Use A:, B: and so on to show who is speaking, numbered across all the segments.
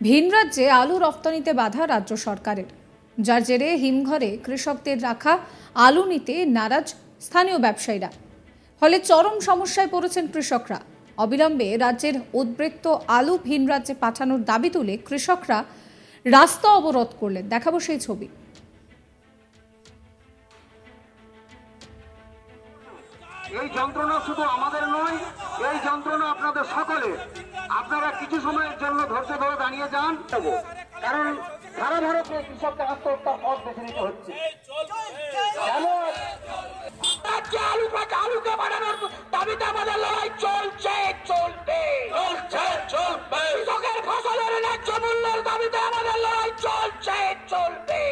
A: ভিন রাজ্যে আলু রপ্তানিতে বাধা রাজ্য সরকারের, যার জেরে হিমঘরে কৃষকদের রাখা আলু নিতে নারাজ স্থানীয় ব্যবসায়ীরা। ফলে চরম সমস্যায় পড়েছেন কৃষকরা। অবিলম্বে রাজ্যের উদ্বৃত্ত আলু ভিন রাজ্যে পাঠানোর দাবি তুলে কৃষকরা রাস্তা অবরোধ করলেন। দেখাবো সেই ছবি।
B: এই যন্ত্রণা শুধু আমাদের নয়, এই যন্ত্রণা আপনাদের সকলে। আপনারা কিছু সময়ের জন্য ধৈর্য ধরে দাঁড়িয়ে যান, কারণ সারা ভারতে কৃষকদের আত্মহত্যার পথ বেছে নিতে হচ্ছে। আলুকে বাড়ানোর দাবিতে আমাদের লড়াই চলছে, চলবে, কৃষকের ফসলের ন্যায্য মূল্যের দাবিতে আমাদের লড়াই চলছে, চলবে।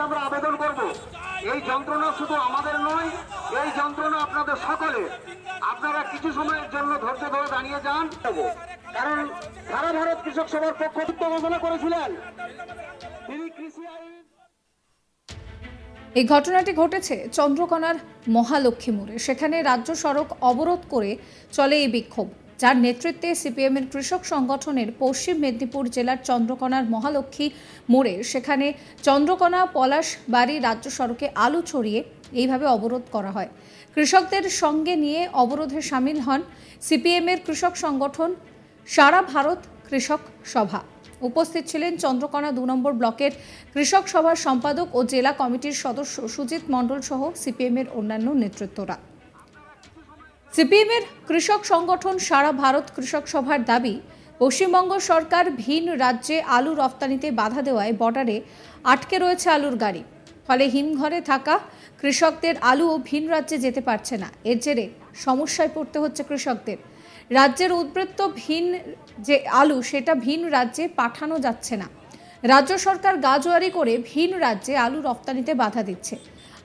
B: আমরা আবেদন করব, এই যন্ত্রণা শুধু আমাদের নয়, এই যন্ত্রণা আপনাদের সকলে। আপনারা কিছু সময়ের জন্য ধৈর্য ধরে দাঁড়িয়ে যান, কারণ সারা ভারত কৃষক সভার পক্ষ থেকে ঘোষণা করেছিলেন তিনি কৃষি আইন।
A: এই ঘটনাটি ঘটেছে চন্দ্রকোনার মহালক্ষ্মী মোড়ে। সেখানে রাজ্য সড়ক অবরোধ করে চলে এই বিক্ষোভ, যার নেতৃত্বে সিপিএমের কৃষক সংগঠনের পশ্চিম মেদিনীপুর জেলার চন্দ্রকোনার মহালক্ষ্মী মোড়ে সেখানে চন্দ্রকোনা পলাশবাড়ি রাজ্য সড়কে আলু ছড়িয়ে এইভাবে অবরোধ করা হয়। কৃষকদের সঙ্গে নিয়ে অবরোধে সামিল হন সিপিএমের কৃষক সংগঠন সারা ভারত কৃষক সভা। উপস্থিত ছিলেন চন্দ্রকোনা ২ নম্বর ব্লকের কৃষক সভার সম্পাদক ও জেলা কমিটির সদস্য সুজিত মণ্ডল সহ সিপিএমের অন্যান্য নেতৃত্বরা। সিপিএমের কৃষক সংগঠন সারা ভারত কৃষক সভার দাবি, পশ্চিমবঙ্গ সরকার ভিন রাজ্যে আলু রপ্তানিতে বাধা দেওয়ায় বর্ডারে আটকে রয়েছে আলুর গাড়ি। ফলে হিমঘরে থাকা কৃষকদের আলুও ভিন রাজ্যে যেতে পারছে না। এর জেরে সমস্যায় পড়তে হচ্ছে কৃষকদের। রাজ্যের উদ্বৃত্ত ভিন যে আলু সেটা ভিন রাজ্যে পাঠানো যাচ্ছে না। রাজ্য সরকার গাজোয়ারি করে ভিন রাজ্যে আলু রপ্তানিতে বাধা দিচ্ছে।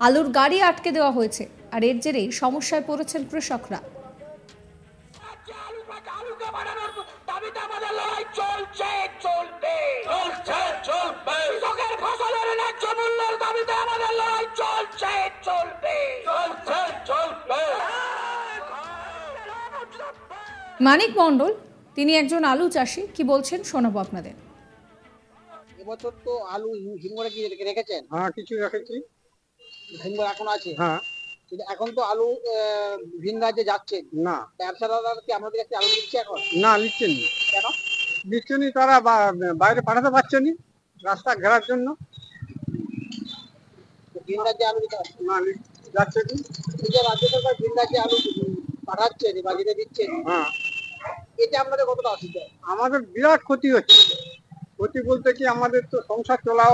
A: আলুর গাড়ি আটকে দেওয়া হয়েছে, আর এর জেরেই সমস্যায় পড়েছেন কৃষকরা। মানিক মণ্ডল, তিনি একজন আলু চাষি, কি বলছেন শোনাবো আপনাদের।
C: এবছর তো আলু হিমঘরে কি রেখেছেন?
D: হ্যাঁ, কিছু রেখেছি।
C: হিমঘর এখন আছে?
D: হ্যাঁ।
C: কিন্তু এখন তো আলু ভিন রাজ্যে যাচ্ছে
D: না।
C: ব্যবসাদাররা কি আপনাদের কাছে আলু নিচ্ছে এখন?
D: না, নিচ্ছেন না।
C: কেন
D: নিচ্ছেন? তারা বাইরে পাঠাতে পারছে না রাস্তা ঘেরার জন্য।
C: ভিন রাজ্যে আলু দিতে পারছে
D: না, যাচ্ছে কি?
C: এই যে রাজ্য সরকার ভিন রাজ্যে আলু পাঠাচ্ছে বা দিতে দিচ্ছে,
D: হ্যাঁ,
C: এটা আপনাদের কতটা অসুবিধা?
D: আমাদের বিরাট ক্ষতি হচ্ছে। ক্ষতি বলতে কি, আমাদের তো সংসার চলা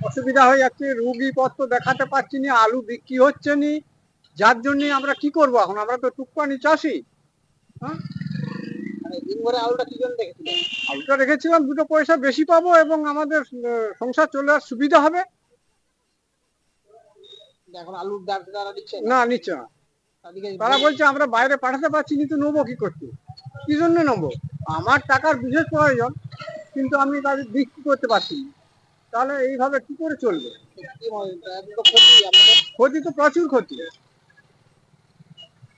D: অসুবিধা হয়ে যাচ্ছে। রুগী পত্র দেখাতে পারছি না, আলু বিক্রি হচ্ছে না, যার জন্য আমরা কি করব এখন? আমরা তো টুকটানি চাষি। হ্যাঁ,
C: মানে হিমঘরে আলুটা কি জন্য রেখেছিলেন?
D: আলুটা রেখেছিলাম 2 পয়সা বেশি পাবো এবং আমাদের সংসার চলার সুবিধা হবে।
C: এখন আলুর ব্যবসাদাররা দিচ্ছে
D: না, নিচ্ছে না। তারা বলছে আমরা বাইরে পাঠাতে পারছি না, তো নেবো কি করতে? কি জন্য নেবো? আমার টাকার বিশেষ প্রয়োজন, কিন্তু আমি তাদের বিক্রি করতে পারছি না। তাহলে এইভাবে কি করে চলবে? ক্ষতি তো প্রচুর ক্ষতি।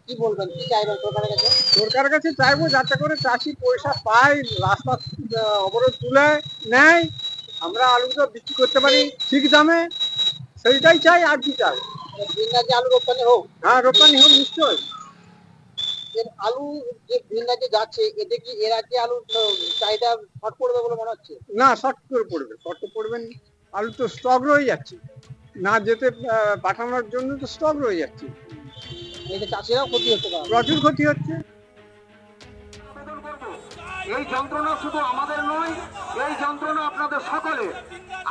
C: কি বলবেন, কি চাইবেন সরকারের কাছে?
D: সরকারের কাছে চাইবো যাতে করে চাষি পয়সা পায়, রাস্তা অবরোধ তুলে নেয়, আমরা আলুটা বিক্রি করতে পারি ঠিক দামে, সেইটাই চাই। আর কি চাই?
C: ভিন রাজ্যে আলু রপ্তানি হোক।
D: হ্যাঁ, রপ্তানি হোক নিশ্চয়ই।
C: আলু যে ভিন রাজ্যে যাচ্ছে, এতে কি এ রাজ্যে আলুর চাহিদা শর্ট পড়বে বলে মনে হচ্ছে?
D: না, শর্ট করে পড়বে। শর্ট তো পড়বেন, আলু তো স্টক রয়ে যাচ্ছে, না যেতে পাঠানোর জন্য তো স্টক রয়ে যাচ্ছে।
C: এতে চাষিরাও ক্ষতি হতে পারে,
D: প্রচুর ক্ষতি হচ্ছে।
B: এই যন্ত্রণা শুধু আমাদের নয়, এই যন্ত্রণা আপনাদের সকলে।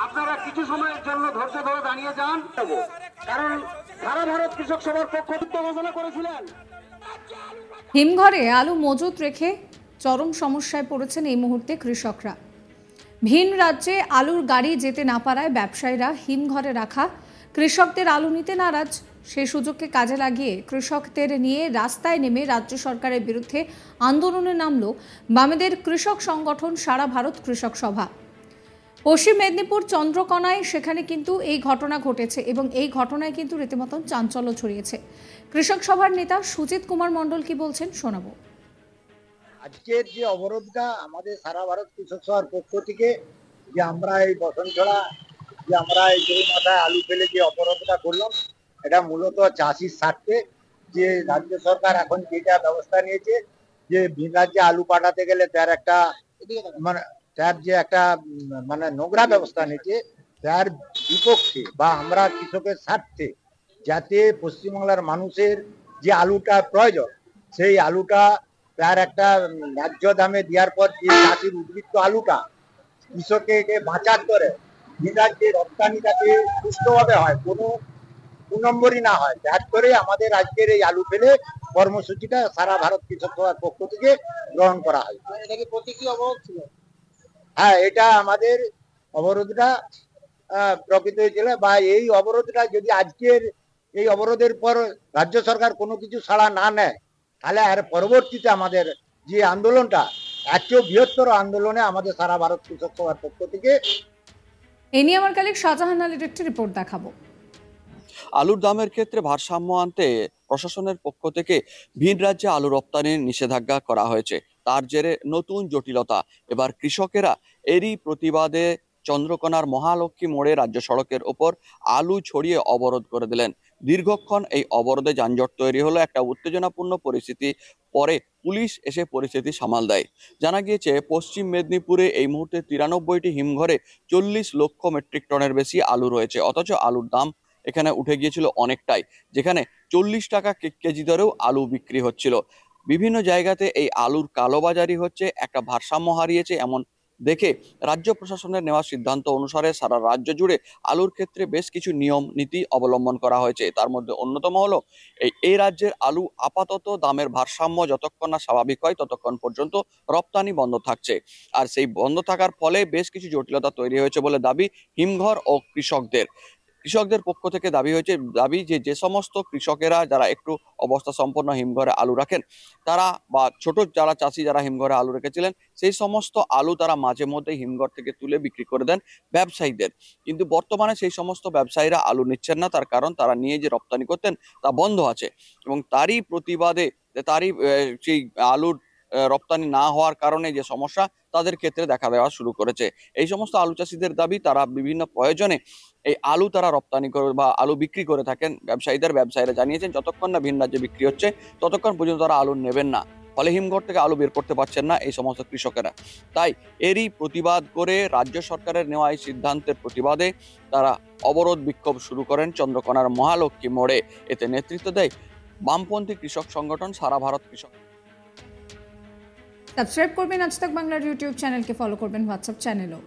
B: আপনারা কিছু সময়ের জন্য ধৈর্য ধরে দাঁড়িয়ে যান, কারণ সারা ভারত কৃষক সভার পক্ষ থেকে ঘোষণা করেছিলেন।
A: হিমঘরে আলু মজুত রেখে চরম সমস্যায় পড়েছেন এই মুহূর্তে কৃষকরা। ভিন রাজ্যে আলুর গাড়ি যেতে না পারায় ব্যবসায়ীরা হিমঘরে রাখা কৃষকদের আলু নিতে নারাজ। সেই সুযোগকে কাজে লাগিয়ে কৃষকদের নিয়ে রাস্তায় নেমে রাজ্য সরকারের বিরুদ্ধে আন্দোলনে নামল বামেদের কৃষক সংগঠন সারা ভারত কৃষক সভা। পশ্চিম মেদিনীপুর চন্দ্রকোনায় সেখানে কিন্তু এই ঘটনা ঘটেছে এবং এই ঘটনায় কিন্তু রীতিমতন চাঞ্চল্য ছড়িয়েছে। কৃষক সভার নেতা সুজিত কুমার মণ্ডল কি বলছেন শোনাবো।
E: আজকের যে অবরোধটা আমাদের সারা ভারত কৃষক সভার পক্ষ থেকে, যে আমরা এই বসনছড়া যে আমরা এই মাথায় আলু ফেলে যে অবরোধটা করলাম, এটা মূলত চাষির স্বার্থে। যে রাজ্য সরকার এখন যেটা ব্যবস্থা নিয়েছে, যে ভিন রাজ্যে আলু পাঠাতে গেলে তার একটা মানে তার যে একটা মানে নোংরা ব্যবস্থা নিয়েছে, তার বিপক্ষে বা আমরা কৃষকের স্বার্থে, যাতে পশ্চিমবাংলার মানুষের যে আলুটা প্রয়োজন, সেই আলুটা তার একটা ন্যায্য দামে দেওয়ার পর যে চাষির উদ্বৃত্ত আলুটা কৃষককে বাঁচার করে ভিন রাজ্যে রপ্তানিটাকে সুষ্ঠুভাবে হয়, কোনো দু নম্বরই না হয়, যার করে আমাদের আজকের এই আলু ফেলে কর্মসূচিটা সারা ভারত কৃষক সভার পক্ষ থেকে গ্রহণ করা হয়।
C: এটা কি প্রতীকী অবরোধ ছিল?
E: হ্যাঁ, এটা আমাদের অবরোধটা প্রকৃত হয়েছিল। বা এই অবরোধটা যদি আজকের এই অবরোধের পর রাজ্য সরকার কোনো কিছু সাড়া না নেয়, তাহলে আর পরবর্তীতে আমাদের যে আন্দোলনটা এর চেয়েও বৃহত্তর আন্দোলনে আমাদের সারা ভারত কৃষক সভার পক্ষ থেকে।
A: এ নিয়ে আমার কালিক শাহজাহান আলীর একটি রিপোর্ট দেখাবো।
F: আলুর দামের ক্ষেত্রে ভারসাম্য আনতে প্রশাসনের পক্ষ থেকে ভিন রাজ্যে আলু রপ্তানির নিষেধাজ্ঞা করা হয়েছে। তার জেরে নতুন জটিলতা। এবার কৃষকেরা এরই প্রতিবাদে চন্দ্রকোনার মহালক্ষ্মী মোড়ে রাজ্য সড়কের ওপর আলু ছড়িয়ে অবরোধ করে দিলেন। দীর্ঘক্ষণ এই অবরোধে যানজট তৈরি হলো, একটা উত্তেজনাপূর্ণ পরিস্থিতি। পরে পুলিশ এসে পরিস্থিতি সামাল দেয়। জানা গিয়েছে পশ্চিম মেদিনীপুরে এই মুহূর্তে 93টি হিমঘরে 40 লক্ষ মেট্রিক টনের বেশি আলু রয়েছে। অথচ আলুর দাম এখানে উঠে গিয়েছিল অনেকটাই, যেখানে 40 টাকা কেজি দরেও আলু বিক্রি হচ্ছিল। বিভিন্ন জায়গাতে এই আলুর কালোবাজারি হচ্ছে, একটা ভারসাম্য হারিয়েছে। এমন দেখে রাজ্য প্রশাসনের নেওয়া সিদ্ধান্ত অনুসারে সারা রাজ্য জুড়ে আলুর ক্ষেত্রে বেশ কিছু নিয়ম নীতি অবলম্বন করা হয়েছে। তার মধ্যে অন্যতম হলো এই রাজ্যের আলু আপাতত দামের ভারসাম্য যতক্ষণ না স্বাভাবিক হয় ততক্ষণ পর্যন্ত রপ্তানি বন্ধ থাকছে। আর সেই বন্ধ থাকার ফলে বেশ কিছু জটিলতা তৈরি হয়েছে বলে দাবি হিমঘর ও কৃষকদের। কৃষকদের পক্ষ থেকে দাবি যে সমস্ত কৃষকেরা যারা একটু অবস্থা সম্পন্ন হিমঘরে আলু রাখেন, তারা বা ছোট যারা চাষি যারা হিমঘরে আলু রেখেছিলেন, সেই সমস্ত আলু তারা মাঝে মধ্যে হিমঘর থেকে তুলে বিক্রি করে দেন ব্যবসায়ীদের। কিন্তু বর্তমানে সেই সমস্ত ব্যবসায়ীরা আলু নিচ্ছেন না, তার কারণ তারা নিয়ে যে রপ্তানি করতেন তা বন্ধ আছে। এবং তারই প্রতিবাদে সেই আলুর রপ্তানি না হওয়ার কারণে যে সমস্যা তাদের ক্ষেত্রে দেখা দেওয়া শুরু করেছে। এই সমস্ত আলু চাষিদের দাবি, তারা বিভিন্ন প্রয়োজনে এই আলু তারা রপ্তানি করে বা আলু বিক্রি করে থাকেন ব্যবসায়ীরা জানিয়েছেন যতক্ষণ না ভিন রাজ্যে বিক্রি হচ্ছে ততক্ষণ পর্যন্ত তারা আলু নেবেন না। ফলে হিমঘর থেকে আলু বের করতে পারছেন না এই সমস্ত কৃষকেরা। তাই এরই প্রতিবাদ করে রাজ্য সরকারের নেওয়া এই সিদ্ধান্তের প্রতিবাদে তারা অবরোধ বিক্ষোভ শুরু করেন চন্দ্রকোনার মহালক্ষ্মী মোড়ে। এতে নেতৃত্ব দেয় বামপন্থী কৃষক সংগঠন সারা ভারত কৃষক।
A: সাবস্ক্রাইব করবেন আজ তাক বাংলার ইউটিউব চ্যানেলকে, ফলো করবেন হোয়াটসঅ্যাপ চ্যানেলও।